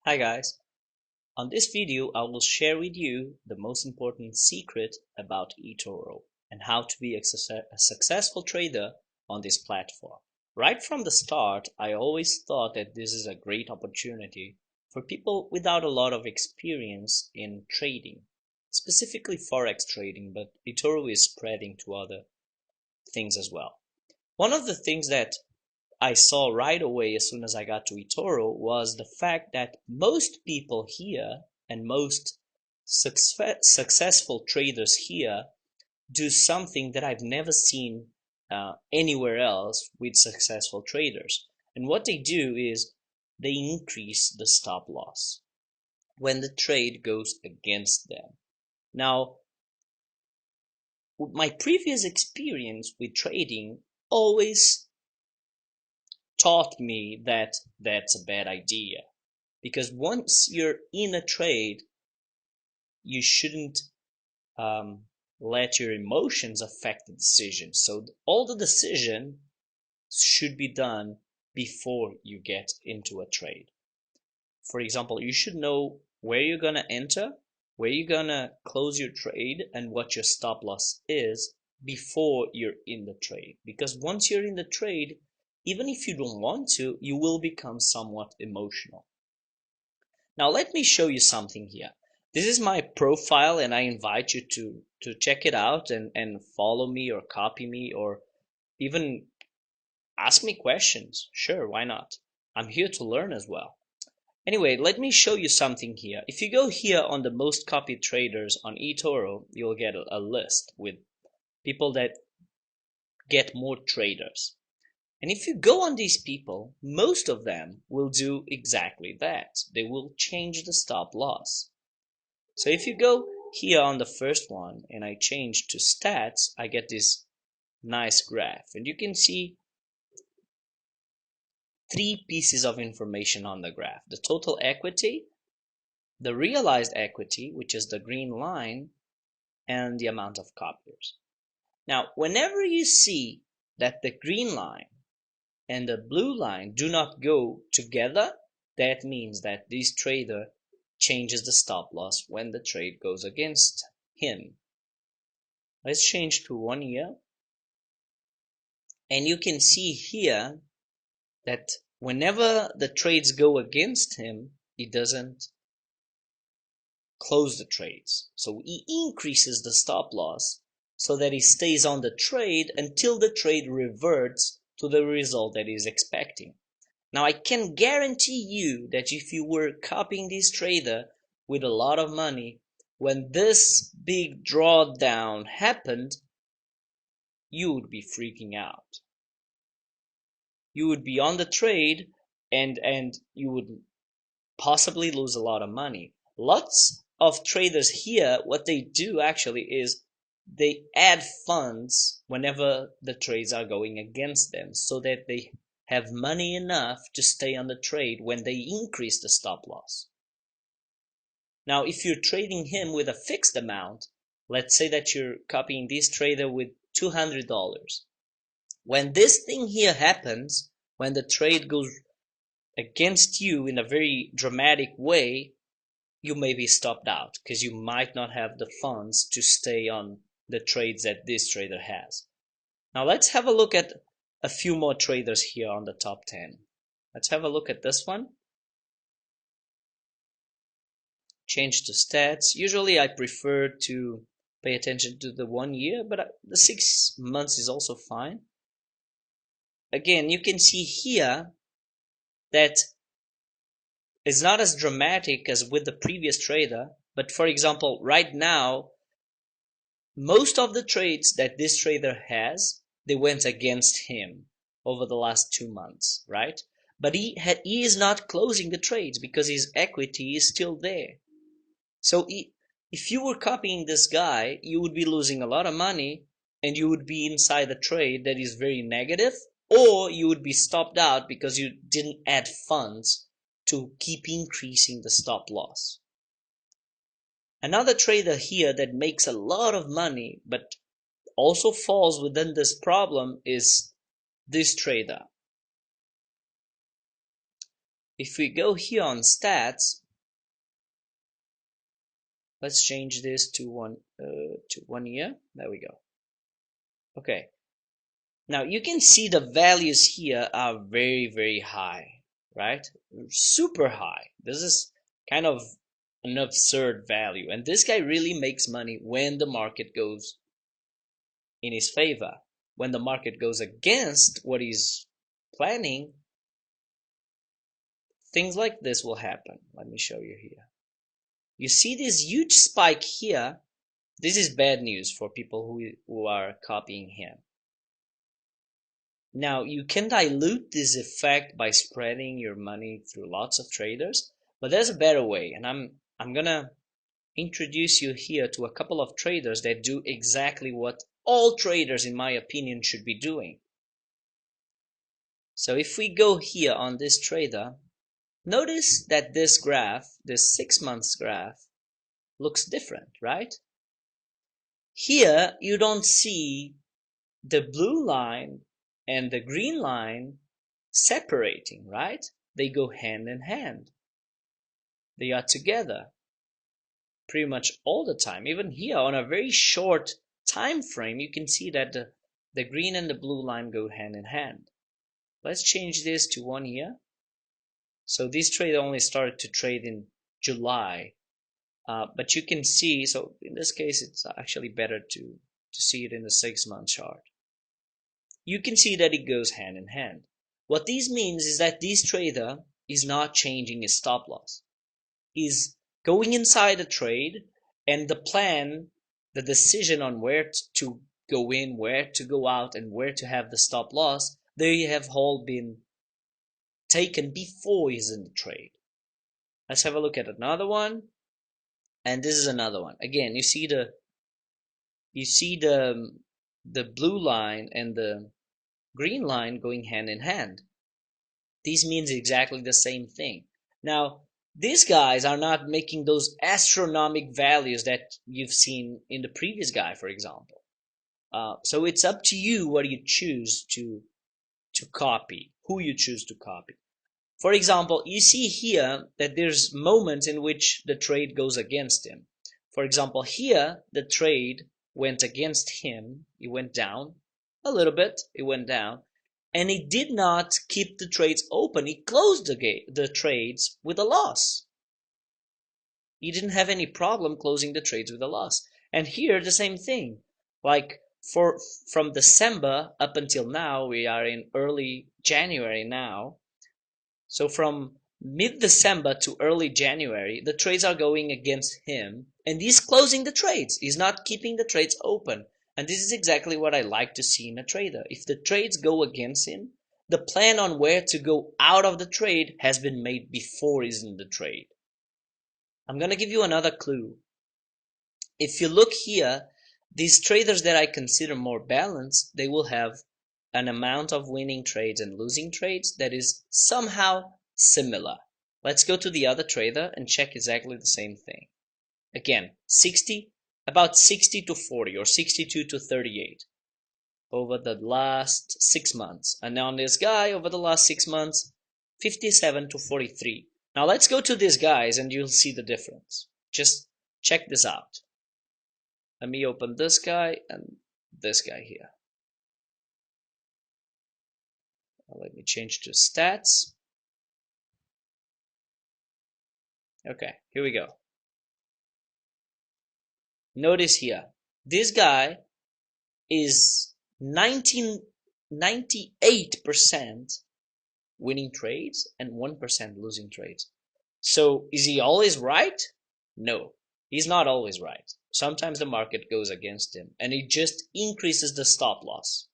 Hi guys, on this video I will share with you the most important secret about eToro and how to be a successful trader on this platform. Right from the start, I always thought that this is a great opportunity for people without a lot of experience in trading, specifically Forex trading, but eToro is spreading to other things as well. One of the things that I saw right away as soon as I got to eToro was the fact that most people here and most successful traders here do something that I've never seen anywhere else with successful traders. And what they do is they increase the stop loss when the trade goes against them. Now, my previous experience with trading always taught me that that's a bad idea, because once you're in a trade you shouldn't let your emotions affect the decision. So all the decision should be done before you get into a trade. For example, you should know where you're gonna enter, where you're gonna close your trade, and what your stop loss is before you're in the trade, because once you're in the trade, even if you don't want to, you will become somewhat emotional. Now let me show you something here. This is my profile and I invite you to check it out and follow me or copy me or even ask me questions. Sure, why not? I'm here to learn as well. Anyway, let me show you something here. If you go here on the most copied traders on eToro, you'll get a list with people that get more traders. And if you go on these people, most of them will do exactly that. They will change the stop loss. So if you go here on the first one and I change to stats, I get this nice graph. And you can see three pieces of information on the graph: the total equity, the realized equity, which is the green line, and the amount of copiers. Now, whenever you see that the green line and the blue line do not go together, that means that this trader changes the stop loss when the trade goes against him. Let's change to 1 year. And you can see here that whenever the trades go against him, he doesn't close the trades. So he increases the stop loss so that he stays on the trade until the trade reverts to the result that he's expecting. Now I can guarantee you that if you were copying this trader with a lot of money, when this big drawdown happened, you would be freaking out. You would be on the trade and you would possibly lose a lot of money. Lots of traders here, what they do actually is they add funds whenever the trades are going against them so that they have money enough to stay on the trade when they increase the stop loss. Now, if you're trading him with a fixed amount, let's say that you're copying this trader with $200. When this thing here happens, when the trade goes against you in a very dramatic way, you may be stopped out because you might not have the funds to stay on the trades that this trader has. Now let's have a look at a few more traders here on the top 10. Let's have a look at this one. Change to stats. Usually I prefer to pay attention to the 1 year, but the 6 months is also fine. Again, you can see here that it's not as dramatic as with the previous trader, but for example, right now, most of the trades that this trader has, they went against him over the last 2 months, right? But he is not closing the trades because his equity is still there. So if you were copying this guy, you would be losing a lot of money and you would be inside a trade that is very negative, or you would be stopped out because you didn't add funds to keep increasing the stop loss. Another trader here that makes a lot of money but also falls within this problem is this trader. if we go here on stats, let's change this to 1 year. There we go. Okay. Now you can see the values here are very, very high, right? Super high. This is kind of an absurd value. And this guy really makes money when the market goes in his favor. When the market goes against what he's planning, things like this will happen. Let me show you here. You see this huge spike here. This is bad news for people who are copying him. Now, you can dilute this effect by spreading your money through lots of traders, but there's a better way, and I'm gonna introduce you here to a couple of traders that do exactly what all traders, in my opinion, should be doing. So if we go here on this trader, notice that this graph, this 6 months graph, looks different, right? Here, you don't see the blue line and the green line separating, right? They go hand in hand. They are together pretty much all the time. Even here on a very short time frame, you can see that the green and the blue line go hand in hand. Let's change this to 1 year. So this trade only started to trade in July. But you can see, so in this case, it's actually better to see it in the 6-month chart. You can see that it goes hand in hand. What this means is that this trader is not changing his stop loss. He's going inside a trade, and the plan, the decision on where to go in, where to go out, and where to have the stop loss, they have all been taken before he's in the trade. Let's have a look at another one. And this is another one. Again, you see the blue line and the green line going hand in hand. This means exactly the same thing. Now, these guys are not making those astronomical values that you've seen in the previous guy, for example. So it's up to you what you choose to copy, who you choose to copy. For example, you see here that there's moments in which the trade goes against him. For example, here the trade went against him. It went down a little bit. It went down. And he did not keep the trades open. He closed the trades with a loss. He didn't have any problem closing the trades with a loss. And here the same thing. Like from December up until now, we are in early January now. So from mid-December to early January, the trades are going against him, and he's closing the trades. He's not keeping the trades open. And this is exactly what I like to see in a trader. If the trades go against him, the plan on where to go out of the trade has been made before he's in the trade. I'm going to give you another clue. If you look here, these traders that I consider more balanced, they will have an amount of winning trades and losing trades that is somehow similar. Let's go to the other trader and check exactly the same thing. Again, about 60 to 40 or 62 to 38 over the last 6 months. And on this guy, over the last 6 months, 57 to 43. Now let's go to these guys and you'll see the difference. Just check this out. Let me open this guy and this guy here. Let me change to stats. Okay, here we go. Notice here, this guy is 98% winning trades and 1% losing trades. So is he always right? No, he's not always right. Sometimes the market goes against him and it just increases the stop loss.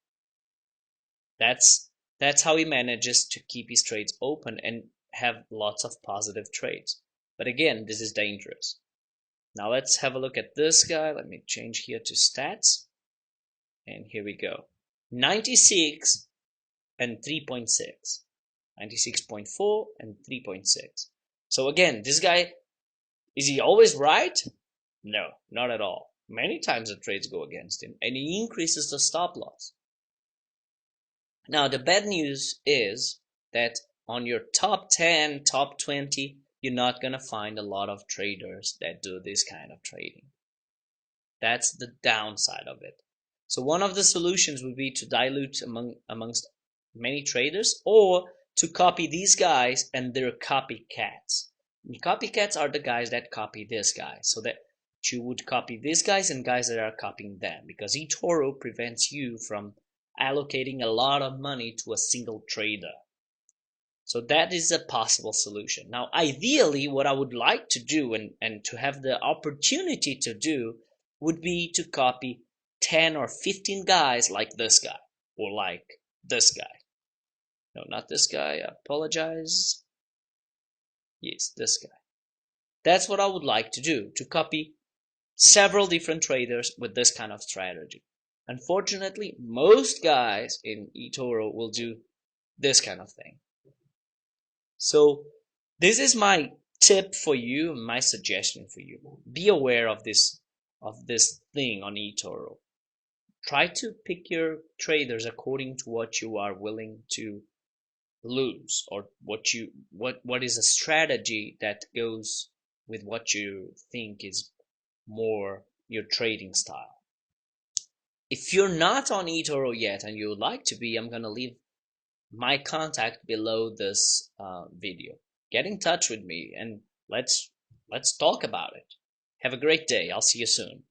That's how he manages to keep his trades open and have lots of positive trades. But again, this is dangerous. Now let's have a look at this guy. Let me change here to stats. And here we go. 96 and 3.6. 96.4 and 3.6. So again, this guy, is he always right? No, not at all. Many times the trades go against him and he increases the stop loss. Now the bad news is that on your top 10, top 20, you're not gonna find a lot of traders that do this kind of trading. That's the downside of it. So one of the solutions would be to dilute amongst many traders, or to copy these guys and their copycats. And copycats are the guys that copy this guy, so that you would copy these guys and guys that are copying them, because eToro prevents you from allocating a lot of money to a single trader. So that is a possible solution. Now, ideally, what I would like to do and to have the opportunity to do would be to copy 10 or 15 guys like this guy, or like this guy. No, not this guy. I apologize. Yes, this guy. That's what I would like to do, to copy several different traders with this kind of strategy. Unfortunately, most guys in eToro will do this kind of thing. So this is my tip for you, my suggestion for you. Be aware of this thing on eToro. Try to pick your traders according to what you are willing to lose, or what is a strategy that goes with what you think is more your trading style. If you're not on eToro yet and you would like to be, I'm gonna leave my contact below this video. Get in touch with me and let's talk about it. Have a great day. I'll see you soon.